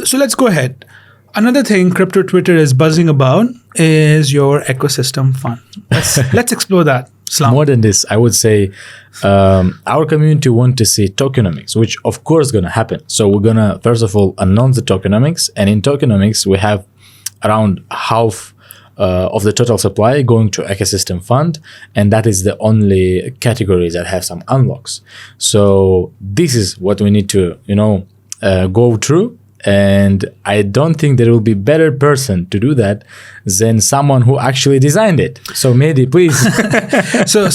So let's go ahead. Another thing crypto Twitter is buzzing about is your ecosystem fund. Let's explore that. Islam. More than this, I would say our community want to see tokenomics, which of course going to happen. So we're going to, first of all, announce the tokenomics. And in tokenomics, we have around half of the total supply going to ecosystem fund. And that is the only categories that have some unlocks. So this is what we need to, go through. And I don't think there will be better person to do that than someone who actually designed it. So Mehdi, please. So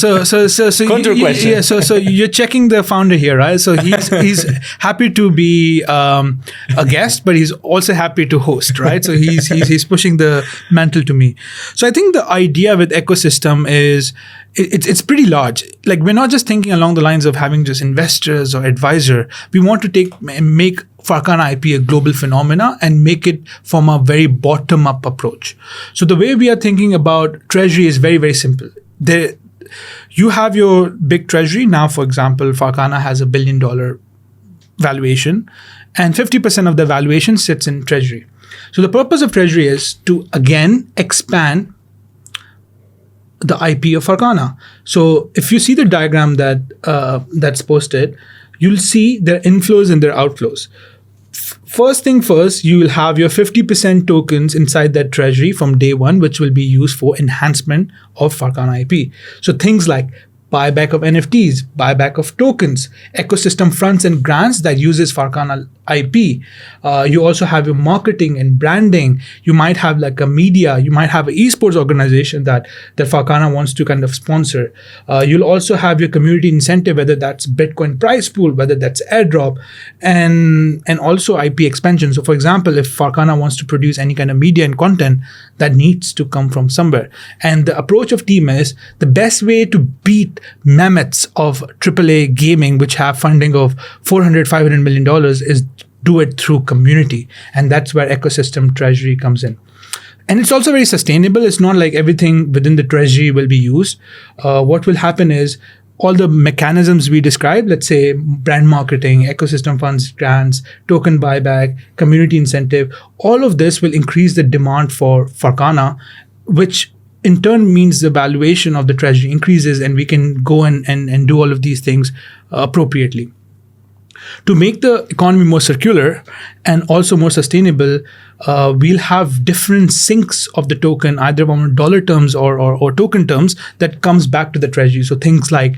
Counter question. Yeah, so you're checking the founder here, right? So he's happy to be a guest, but he's also happy to host, right? So he's pushing the mantle to me. So I think the idea with ecosystem is it's pretty large. Like, we're not just thinking along the lines of having just investors or advisor. We want to make Farcana IP a global phenomena and make it from a very bottom-up approach. So the way we are thinking about treasury is very, very simple. You have your big treasury. Now, for example, Farcana has $1 billion valuation, and 50% of the valuation sits in treasury. So the purpose of treasury is to, again, expand the IP of Farcana. So if you see the diagram that's posted, you'll see their inflows and their outflows. First thing first, you will have your 50% tokens inside that treasury from day one, which will be used for enhancement of Farcana IP. So things like buyback of NFTs, buyback of tokens, ecosystem fronts and grants that uses Farcana IP. You also have your marketing and branding. You might have like a media. You might have an esports organization that Farcana wants to kind of sponsor. You'll also have your community incentive, whether that's Bitcoin prize pool, whether that's airdrop, and also IP expansion. So for example, if Farcana wants to produce any kind of media and content, that needs to come from somewhere. And the approach of team is the best way to beat mammoths of AAA gaming, which have funding of $400-500 million, is do it through community. And that's where ecosystem treasury comes in. And it's also very sustainable. It's not like everything within the treasury will be used. What will happen is all the mechanisms we described, let's say brand marketing, ecosystem funds, grants, token buyback, community incentive, all of this will increase the demand for Farcana, which in turn means the valuation of the treasury increases, and we can go and do all of these things appropriately. To make the economy more circular and also more sustainable, we'll have different sinks of the token, either from dollar terms or token terms, that comes back to the treasury. So things like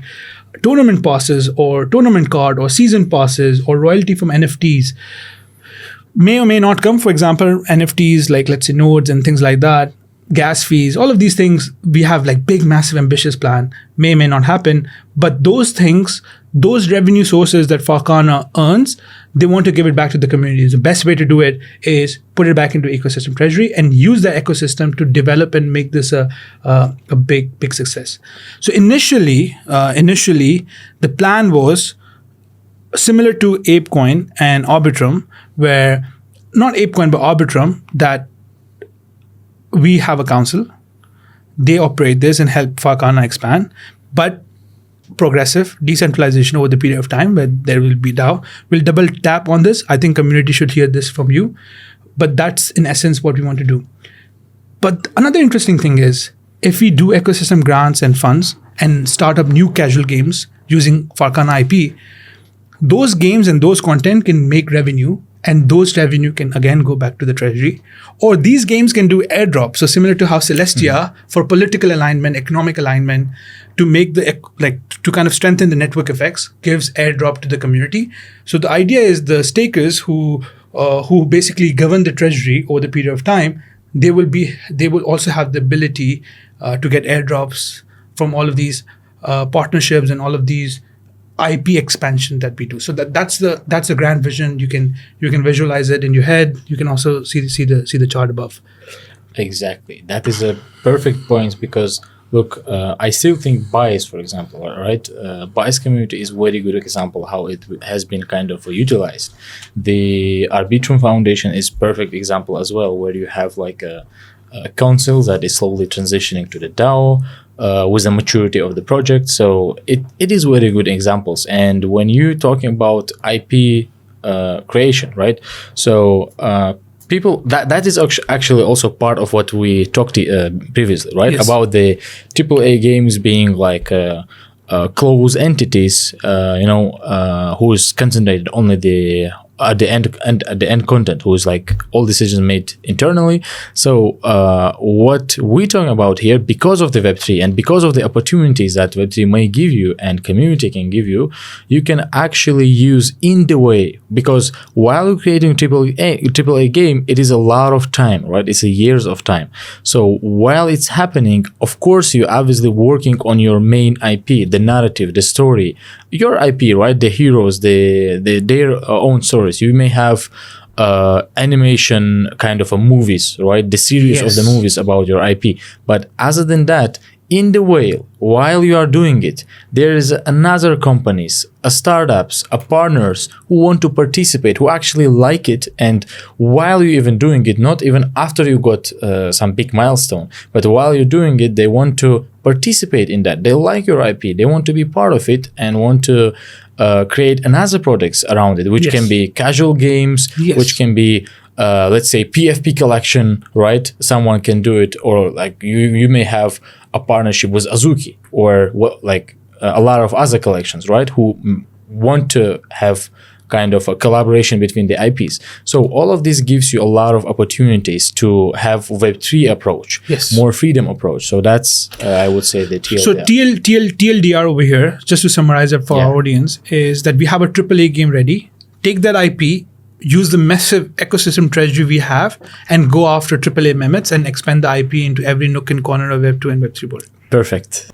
tournament passes or tournament card or season passes or royalty from NFTs may or may not come. For example, NFTs like, let's say, nodes and things like that, gas fees, all of these things, we have like big, massive, ambitious plan, may not happen. But those things, those revenue sources that Farcana earns, they want to give it back to the community. The best way to do it is put it back into ecosystem treasury and use the ecosystem to develop and make this a big success. So initially, the plan was similar to ApeCoin and Arbitrum, where not ApeCoin but Arbitrum, that we have a council, they operate this and help Farcana expand, but progressive decentralization over the period of time where there will be DAO. We'll double tap on this. I think community should hear this from you, but that's in essence what we want to do. But another interesting thing is, if we do ecosystem grants and funds and start up new casual games using Farcana IP, those games and those content can make revenue, and those revenue can again go back to the treasury. Or these games can do airdrops. So similar to how Celestia, for political alignment, economic alignment, to make to kind of strengthen the network effects, gives airdrop to the community. So the idea is the stakers who basically govern the treasury over the period of time, they will also have the ability to get airdrops from all of these partnerships and all of these IP expansion that we do. So that's the grand vision. You can visualize it in your head. You can also see the chart above. Exactly. That is a perfect point, because look, I still think Bias, for example, right? Bias community is a very good example how it has been kind of utilized. The Arbitrum Foundation is perfect example as well, where you have like a council that is slowly transitioning to the DAO with the maturity of the project. So it is very good examples. And when you're talking about IP creation, right? So people, that is actually also part of what we talked previously, right? Yes. About the AAA games being like closed entities, who is concentrated only at the end content, who is like all decisions made internally. So what we're talking about here, because of the Web3 and because of the opportunities that Web3 may give you and community can give you, you can actually use in the way, because while you're creating a AAA game, it is a lot of time, right? It's a years of time. So while it's happening, of course, you're obviously working on your main IP, the narrative, the story, your IP, right? The heroes, their own stories. You may have animation kind of a movies, right? The series of the movies about your IP. But other than that, in the whale, while you are doing it, there is another companies, startups, partners who want to participate, who actually like it. And while you're even doing it, not even after you got some big milestone, but while you're doing it, they want to participate in that. They like your IP. They want to be part of it and want to create another products around it, which can be casual games, which can be let's say PFP collection, right? Someone can do it, or like you may have a partnership with Azuki or a lot of other collections, right? Who want to have kind of a collaboration between the IPs. So all of this gives you a lot of opportunities to have Web3 approach, more freedom approach. So that's I would say the TLDR. So TLDR over here, just to summarize it for our audience, is that we have a AAA game ready. Take that IP, use the massive ecosystem treasury we have, and go after AAA mammoths and expand the IP into every nook and corner of Web2 and Web3 world. Perfect.